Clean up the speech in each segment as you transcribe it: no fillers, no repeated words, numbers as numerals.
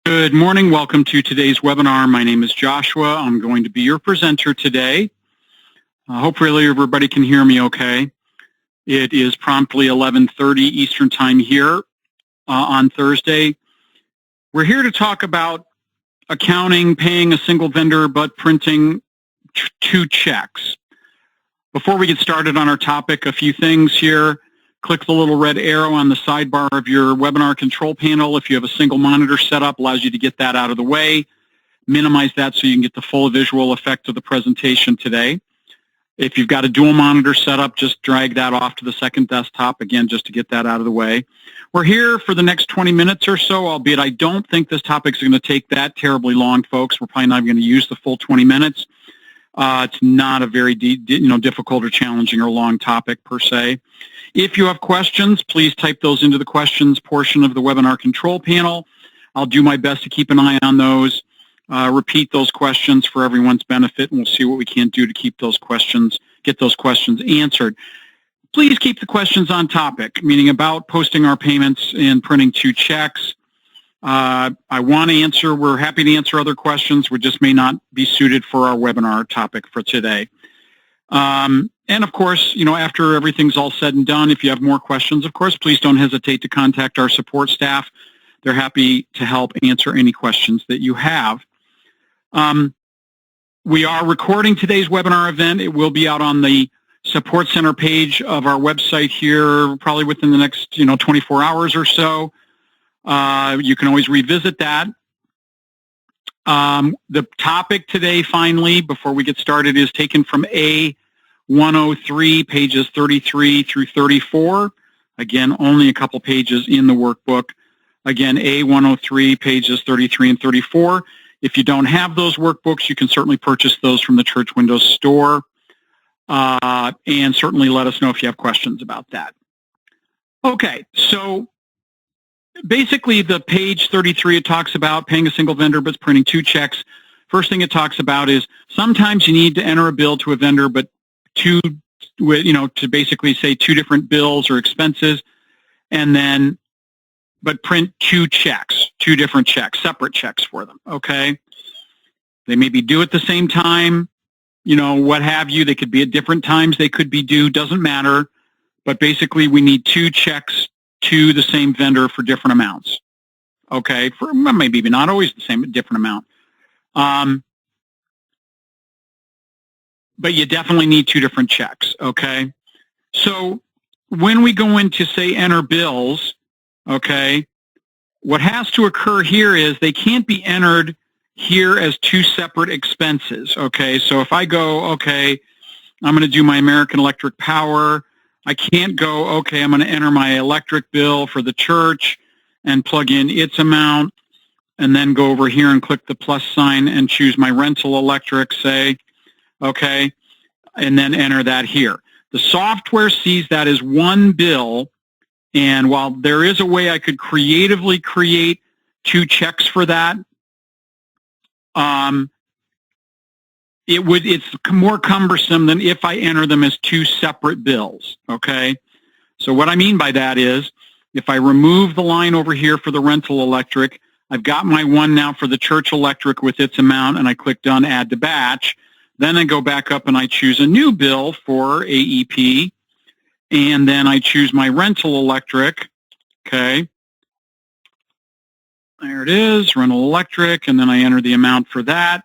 Good morning. Welcome to today's webinar. My name is Joshua. I'm going to be your presenter today. Hopefully everybody can hear me okay. It is promptly 11:30 Eastern Time here on Thursday. We're here to talk about accounting, paying a single vendor, but printing two checks. Before we get started on our topic, a few things here. Click the little red arrow on the sidebar of your webinar control panel. If you have a single monitor setup, allows you to get that out of the way. Minimize that so you can get the full visual effect of the presentation today. If you've got a dual monitor setup, just drag that off to the second desktop, again, just to get that out of the way. We're here for the next 20 minutes or so, albeit I don't think this topic is going to take that terribly long, folks. We're probably not going to use the full 20 minutes. It's not a very difficult or challenging or long topic per se. If you have questions, please type those into the questions portion of the webinar control panel. I'll do my best to keep an eye on those. Repeat those questions for everyone's benefit, and we'll see what we can do to get those questions answered. Please keep the questions on topic, meaning about posting our payments and printing two checks. We're happy to answer other questions. We just may not be suited for our webinar topic for today. And of course, after everything's all said and done, if you have more questions, of course, please don't hesitate to contact our support staff. They're happy to help answer any questions that you have. We are recording today's webinar event. It will be out on the Support Center page of our website here, probably within the next 24 hours or so. You can always revisit that. The topic today, finally, before we get started, is taken from A103, pages 33 through 34. Again, only a couple pages in the workbook. Again, A103, pages 33 and 34. If you don't have those workbooks, you can certainly purchase those from the Church Windows store. And certainly let us know if you have questions about that. Okay, so basically, the page 33, it talks about paying a single vendor but printing two checks. First thing it talks about is sometimes you need to enter a bill to a vendor, but to basically say two different bills or expenses, but print two different checks, separate checks for them, okay? They may be due at the same time, what have you. They could be at different times. They could be due, doesn't matter. But basically, we need two checks to the same vendor for different amounts, okay? For maybe not always the same, different amount. But you definitely need two different checks, okay? So when we go into, say, enter bills, okay, what has to occur here is they can't be entered here as two separate expenses, okay? So if I go, okay, I'm going to do my American Electric Power, I can't go, okay, I'm going to enter my electric bill for the church and plug in its amount, and then go over here and click the plus sign and choose my rental electric, say, okay, and then enter that here. The software sees that as one bill, and while there is a way I could creatively create two checks for that, it's more cumbersome than if I enter them as two separate bills, okay? So what I mean by that is if I remove the line over here for the rental electric, I've got my one now for the church electric with its amount, and I click Done, Add to Batch. Then I go back up and I choose a new bill for AEP, and then I choose my rental electric, okay? There it is, rental electric, and then I enter the amount for that.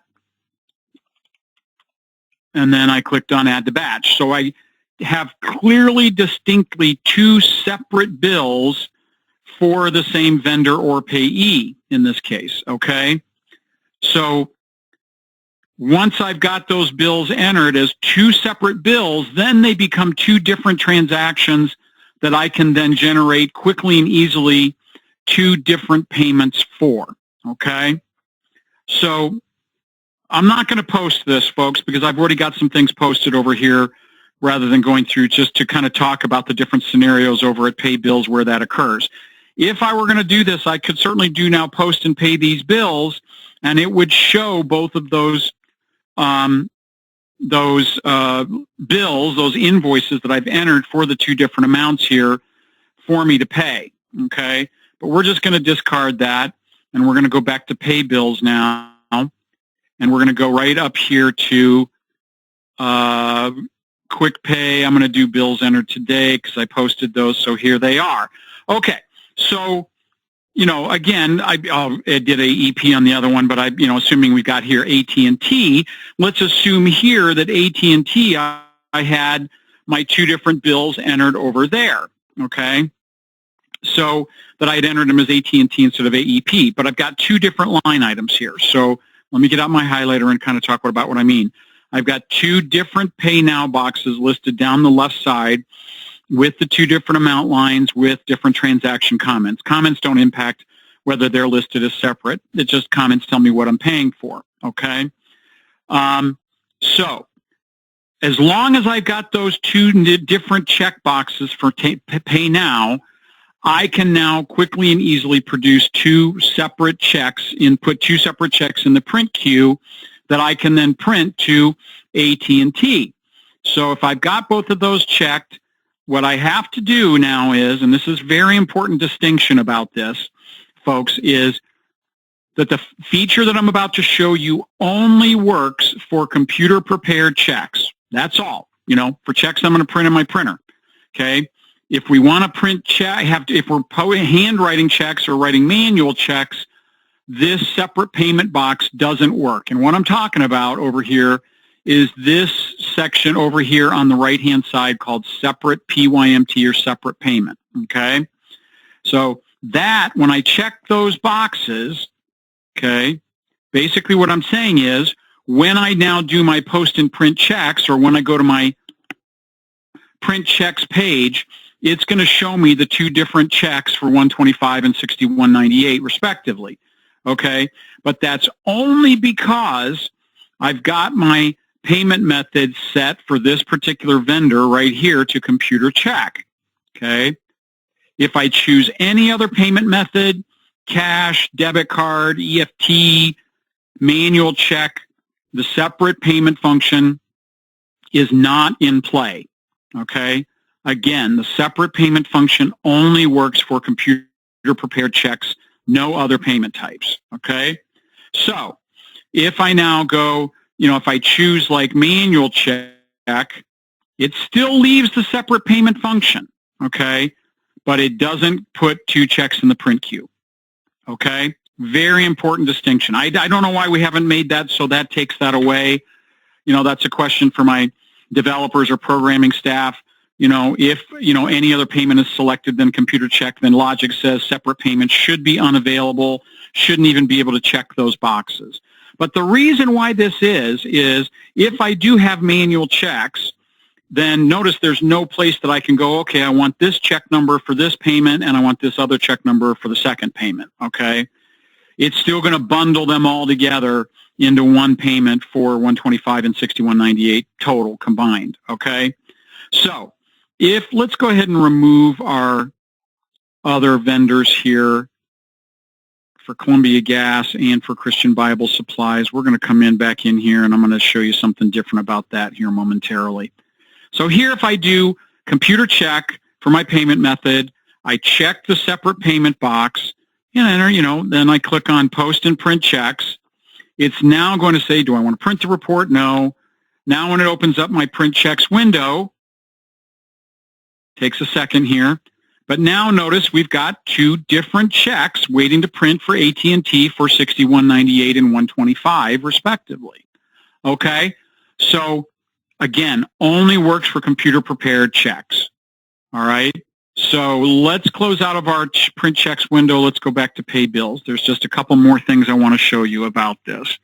And then I click Done, Add to Batch. So I have clearly, distinctly two separate bills for the same vendor or payee in this case, okay? So once I've got those bills entered as two separate bills, then they become two different transactions that I can then generate quickly and easily two different payments for, okay? So I'm not going to post this, folks, because I've already got some things posted over here rather than going through just to kind of talk about the different scenarios over at Pay Bills where that occurs. If I were going to do this, I could certainly do now post and pay these bills, and it would show both of those bills, those invoices that I've entered for the two different amounts here for me to pay, okay? But we're just going to discard that. and we're going to go back to pay bills now, and we're going to go right up here to quick pay. I'm going to do bills entered today because I posted those, so here they are. Okay, so, again, I did a EP on the other one, but assuming we got here AT&T, let's assume here that AT&T, I had my two different bills entered over there, okay? So that I had entered them as AT&T instead of AEP, but I've got two different line items here. So let me get out my highlighter and kind of talk about what I mean. I've got two different Pay Now boxes listed down the left side with the two different amount lines with different transaction comments. Comments don't impact whether they're listed as separate. It's just comments tell me what I'm paying for, okay? So as long as I've got those two different check boxes for Pay Now, I can now quickly and easily produce two separate checks, put two separate checks in the print queue that I can then print to AT&T. So if I've got both of those checked, what I have to do now is, and this is a very important distinction about this, folks, is that the feature that I'm about to show you only works for computer-prepared checks. That's all. For checks I'm going to print in my printer. Okay? If we want to print check, if we're handwriting checks or writing manual checks, this separate payment box doesn't work. And what I'm talking about over here is this section over here on the right-hand side called separate PYMT or separate payment, okay? So that, when I check those boxes, okay, basically what I'm saying is when I now do my post and print checks or when I go to my print checks page, it's going to show me the two different checks for $125 and $61.98 respectively. Okay, but that's only because I've got my payment method set for this particular vendor right here to computer check. Okay, if I choose any other payment method, cash, debit card, EFT, manual check, the separate payment function is not in play. Okay, again, the separate payment function only works for computer-prepared checks. No other payment types, okay? So if I now go, if I choose like manual check, it still leaves the separate payment function, okay? But it doesn't put two checks in the print queue, okay? Very important distinction. I don't know why we haven't made that, so that takes that away. That's a question for my developers or programming staff. If, any other payment is selected than computer check, then logic says separate payment should be unavailable, shouldn't even be able to check those boxes. But the reason why this is if I do have manual checks, then notice there's no place that I can go, okay, I want this check number for this payment and I want this other check number for the second payment, okay? It's still going to bundle them all together into one payment for $125 and $61.98 total combined, okay? So let's go ahead and remove our other vendors here for Columbia Gas and for Christian Bible Supplies. We're going to come back in here, and I'm going to show you something different about that here momentarily. So here, if I do computer check for my payment method, I check the separate payment box, and enter, then I click on post and print checks. It's now going to say, do I want to print the report? No. Now when it opens up my print checks window, takes a second here, but now notice we've got two different checks waiting to print for AT&T for $61.98 and $125 respectively. Okay, so again, only works for computer prepared checks. All right, so let's close out of our print checks window. Let's go back to pay bills. There's just a couple more things I want to show you about this.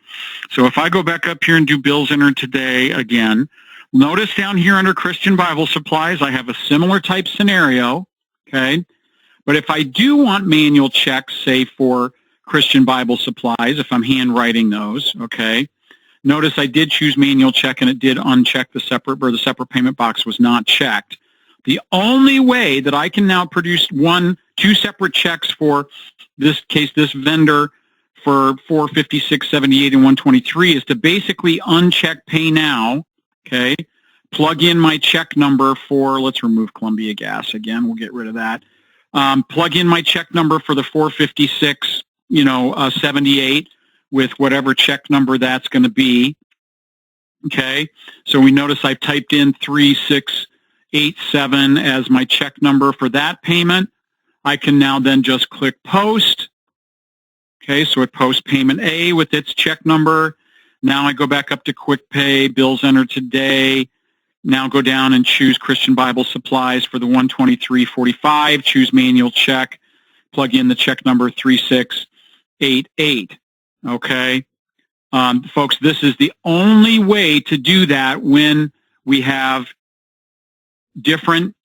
So if I go back up here and do bills entered today again, notice down here under Christian Bible Supplies, I have a similar type scenario, okay? But if I do want manual checks, say for Christian Bible Supplies, if I'm handwriting those, okay, notice I did choose manual check and it did uncheck the separate payment box was not checked. The only way that I can now produce two separate checks for this case, this vendor for $456.78 and $123 is to basically uncheck Pay Now. Okay, plug in my check number for, let's remove Columbia Gas again. We'll get rid of that. Plug in my check number for the $456 78 with whatever check number that's going to be. Okay, so we notice I've typed in 3687 as my check number for that payment. I can now then just click post. Okay, so it posts payment A with its check number. Now I go back up to Quick Pay, bills entered today. Now go down and choose Christian Bible Supplies for the 123.45. Choose manual check. Plug in the check number 3688. Okay. Folks, this is the only way to do that when we have different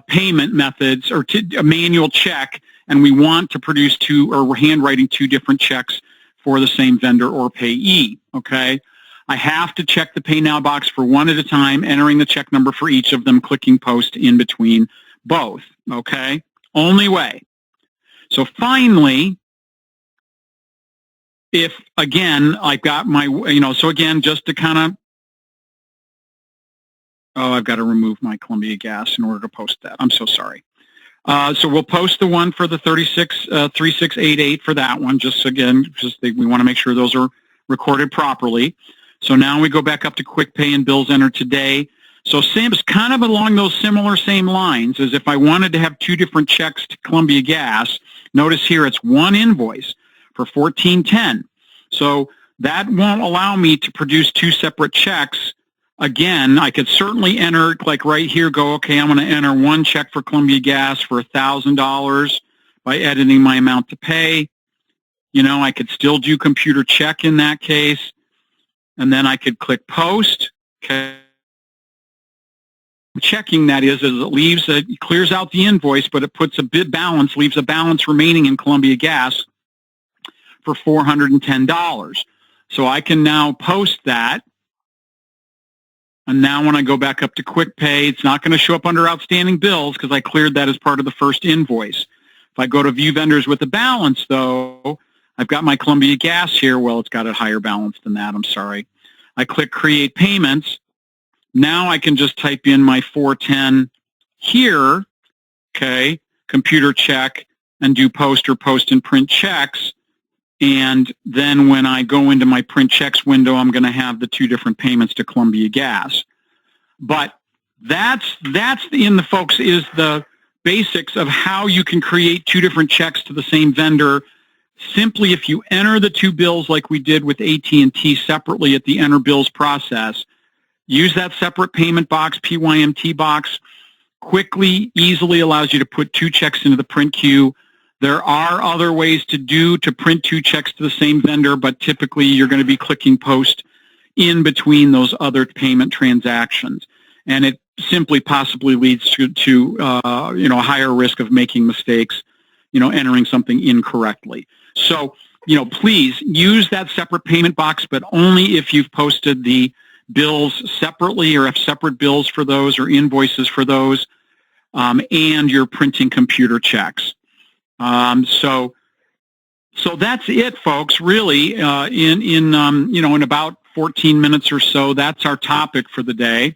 payment methods or a manual check, and we want to produce or we're handwriting two different checks for the same vendor or payee. Okay. I have to check the Pay Now box for one at a time, entering the check number for each of them, clicking post in between both. Okay. Only way. So finally, if, again, I've got my, so again, just to kind of, I've got to remove my Columbia Gas in order to post that. I'm so sorry. So we'll post the one for the 3688 for that one. We want to make sure those are recorded properly. So now we go back up to Quick Pay and bills entered today. So Sam's kind of along those same lines as if I wanted to have two different checks to Columbia Gas. Notice here it's one invoice for $14.10. So that won't allow me to produce two separate checks. Again, I could certainly enter, like right here, okay, I'm going to enter one check for Columbia Gas for $1,000 by editing my amount to pay. I could still do computer check in that case. And then I could click post. Okay. Checking that is it clears out the invoice, but it puts a bid balance, leaves a balance remaining in Columbia Gas for $410. So I can now post that. And now when I go back up to Quick Pay, it's not going to show up under outstanding bills because I cleared that as part of the first invoice. If I go to view vendors with a balance, though, I've got my Columbia Gas here. Well, it's got a higher balance than that. I'm sorry. I click Create Payments. Now I can just type in my 410 here, okay, computer check, and do post and print checks. And then when I go into my print checks window, I'm going to have the two different payments to Columbia Gas. But that's the basics of how you can create two different checks to the same vendor. Simply, if you enter the two bills like we did with AT&T separately at the enter bills process, use that separate payment box, PYMT box, quickly, easily allows you to put two checks into the print queue. There are other ways to print two checks to the same vendor, but typically you're going to be clicking post in between those other payment transactions. And it simply possibly leads to a higher risk of making mistakes, entering something incorrectly. So, please use that separate payment box, but only if you've posted the bills separately or have separate bills for those or invoices for those, and you're printing computer checks. So that's it, folks. Really, in about 14 minutes or so, that's our topic for the day.